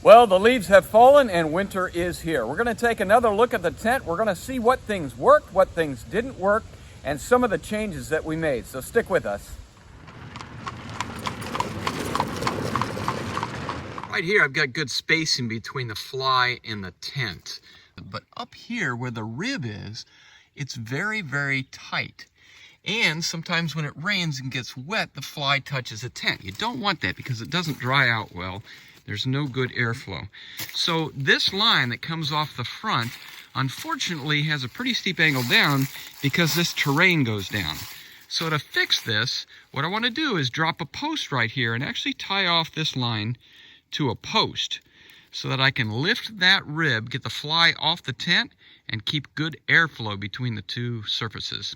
Well, the leaves have fallen and winter is here. We're going to take another look at the tent. We're going to see what things worked, what things didn't work, and some of the changes that we made. So stick with us. Right here, I've got good spacing between the fly and the tent. But up here where the rib is, it's very, very tight. And sometimes when it rains and gets wet, the fly touches the tent. You don't want that because it doesn't dry out well. There's no good airflow. So this line that comes off the front, unfortunately, has a pretty steep angle down because this terrain goes down. So to fix this, what I want to do is drop a post right here and actually tie off this line to a post so that I can lift that rib, get the fly off the tent, and keep good airflow between the two surfaces.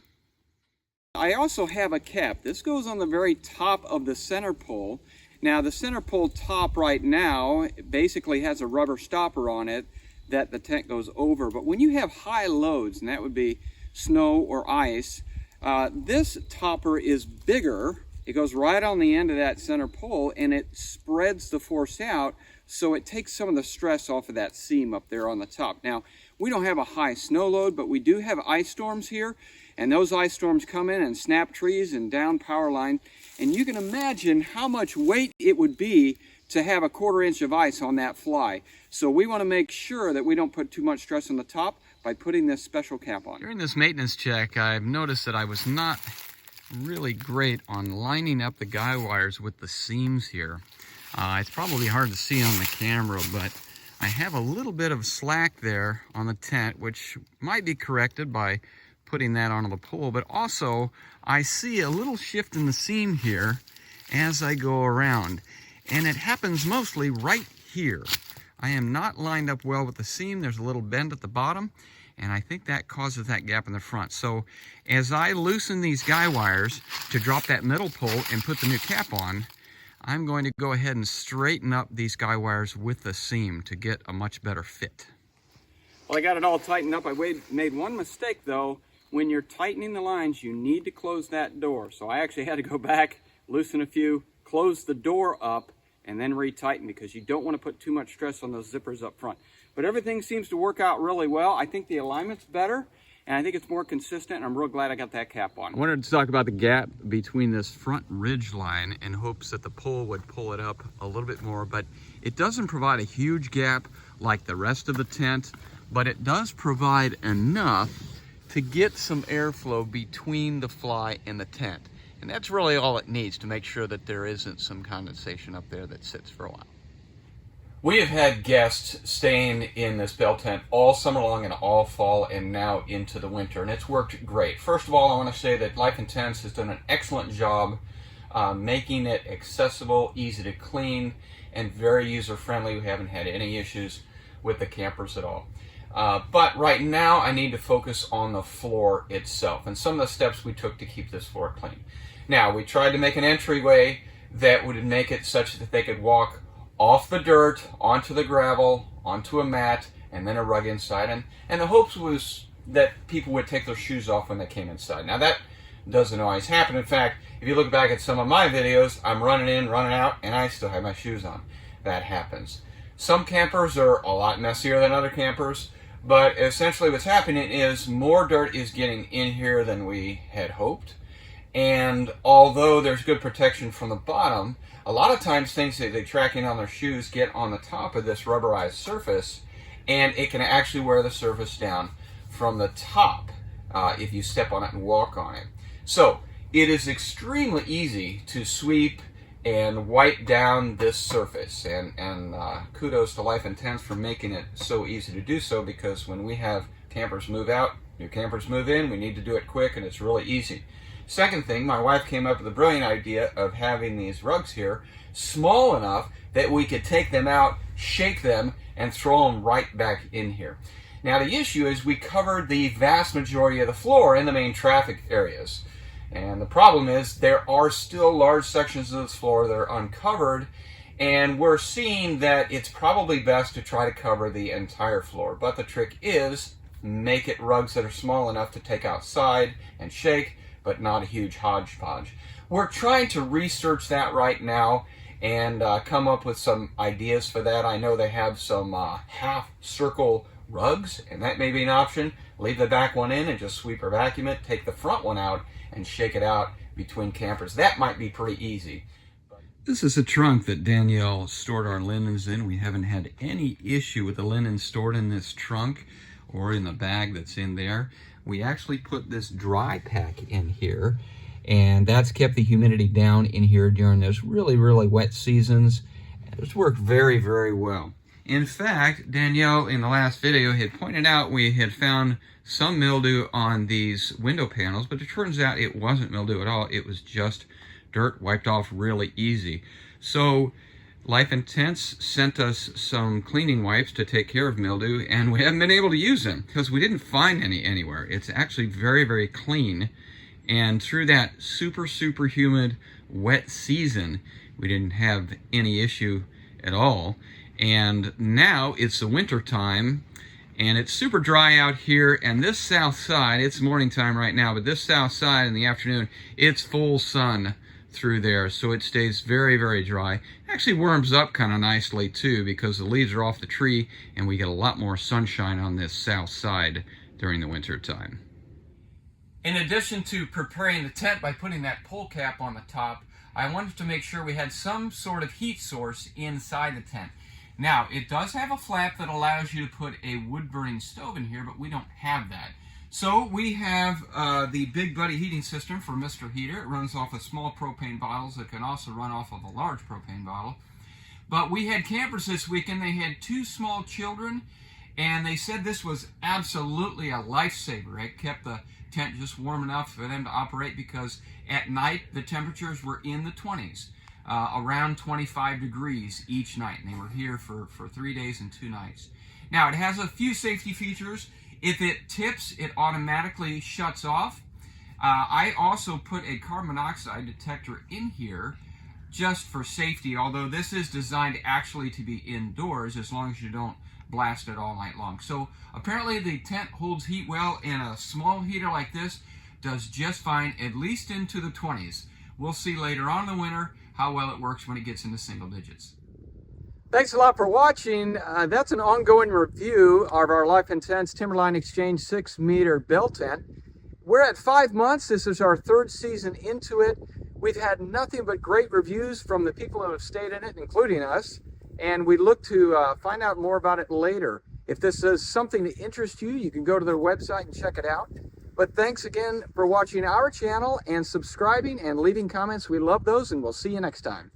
I also have a cap. This goes on the very top of the center pole. Now the center pole top right now basically has a rubber stopper on it that the tent goes over. But when you have high loads, and that would be snow or ice, this topper is bigger. It goes right on the end of that center pole and it spreads the force out, so it takes some of the stress off of that seam up there on the top. Now, we don't have a high snow load, but we do have ice storms here, and those ice storms come in and snap trees and down power line, and you can imagine how much weight it would be to have a 1/4 inch of ice on that fly. So we want to make sure that we don't put too much stress on the top by putting this special cap on. During this maintenance check, I've noticed that I was not really great on lining up the guy wires with the seams here. It's probably hard to see on the camera, but I have a little bit of slack there on the tent, which might be corrected by putting that onto the pole, but also I see a little shift in the seam here as I go around, and it happens mostly right here. I am not lined up well with the seam. There's a little bend at the bottom, and I think that causes that gap in the front. So as I loosen these guy wires to drop that middle pole and put the new cap on, I'm going to go ahead and straighten up these guy wires with the seam to get a much better fit. Well, I got it all tightened up. I made one mistake though. When you're tightening the lines, you need to close that door. So I actually had to go back, loosen a few, close the door up, and then retighten, because you don't want to put too much stress on those zippers up front. But everything seems to work out really well. I think the alignment's better, and I think it's more consistent, and I'm real glad I got that cap on. I wanted to talk about the gap between this front ridge line in hopes that the pole would pull it up a little bit more, but it doesn't provide a huge gap like the rest of the tent, but it does provide enough to get some airflow between the fly and the tent. And that's really all it needs to make sure that there isn't some condensation up there that sits for a while. We have had guests staying in this bell tent all summer long and all fall and now into the winter, and it's worked great. First of all, I want to say that Life-inTents has done an excellent job making it accessible, easy to clean, and very user-friendly. We haven't had any issues with the campers at all. But right now I need to focus on the floor itself and some of the steps we took to keep this floor clean. Now, we tried to make an entryway that would make it such that they could walk off the dirt, onto the gravel, onto a mat, and then a rug inside. And the hopes was that people would take their shoes off when they came inside. Now, that doesn't always happen. In fact, if you look back at some of my videos, I'm running in, running out, and I still have my shoes on. That happens. Some campers are a lot messier than other campers, but essentially what's happening is more dirt is getting in here than we had hoped. And although there's good protection from the bottom, a lot of times things that they track in on their shoes get on the top of this rubberized surface, and it can actually wear the surface down from the top if you step on it and walk on it. So it is extremely easy to sweep and wipe down this surface, and kudos to Life-inTents for making it so easy to do so, because when we have campers move out, new campers move in, we need to do it quick, and it's really easy. Second thing, my wife came up with a brilliant idea of having these rugs here small enough that we could take them out, shake them, and throw them right back in here. Now the issue is we covered the vast majority of the floor in the main traffic areas. And the problem is there are still large sections of this floor that are uncovered, and we're seeing that it's probably best to try to cover the entire floor. But the trick is make it rugs that are small enough to take outside and shake, but not a huge hodgepodge. We're trying to research that right now, and come up with some ideas for that. I know they have some half circle rugs, and that may be an option. Leave the back one in and just sweep or vacuum it. Take the front one out and shake it out between campers. That might be pretty easy. This is a trunk that Danielle stored our linens in. We haven't had any issue with the linen stored in this trunk or in the bag that's in there. We actually put this dry pack in here, and that's kept the humidity down in here during those really, really wet seasons. It's worked very, very well. In fact, Danielle in the last video had pointed out we had found some mildew on these window panels, but it turns out it wasn't mildew at all. It was just dirt wiped off really easy. So Life-inTents sent us some cleaning wipes to take care of mildew, and we haven't been able to use them because we didn't find any anywhere. It's actually very, very clean. And through that super, super humid, wet season, we didn't have any issue at all. And now it's the winter time, and it's super dry out here. And this south side, it's morning time right now, but this south side in the afternoon, it's full sun through there, so it stays very, very dry. It actually warms up kind of nicely too, because the leaves are off the tree and we get a lot more sunshine on this south side during the winter time. In addition to preparing the tent by putting that pole cap on the top, I wanted to make sure we had some sort of heat source inside the tent. Now, it does have a flap that allows you to put a wood-burning stove in here, but we don't have that. So we have the Big Buddy heating system for Mr. Heater. It runs off of small propane bottles. It can also run off of a large propane bottle. But we had campers this weekend. They had 2 small children, and they said this was absolutely a lifesaver. It kept the tent just warm enough for them to operate, because at night the temperatures were in the 20s, around 25 degrees each night. And they were here for 3 days and 2 nights. Now, it has a few safety features. If it tips, it automatically shuts off. I also put a carbon monoxide detector in here just for safety, although this is designed actually to be indoors as long as you don't blast it all night long. So apparently the tent holds heat well, and a small heater like this does just fine, at least into the 20s. We'll see later on in the winter how well it works when it gets into single digits. Thanks a lot for watching. That's an ongoing review of our Life-inTents Timberline Exchange 6-meter bell tent. We're at 5 months. This is our 3rd season into it. We've had nothing but great reviews from the people who have stayed in it, including us, and we look to find out more about it later. If this is something that interests you, you can go to their website and check it out. But thanks again for watching our channel and subscribing and leaving comments. We love those, and we'll see you next time.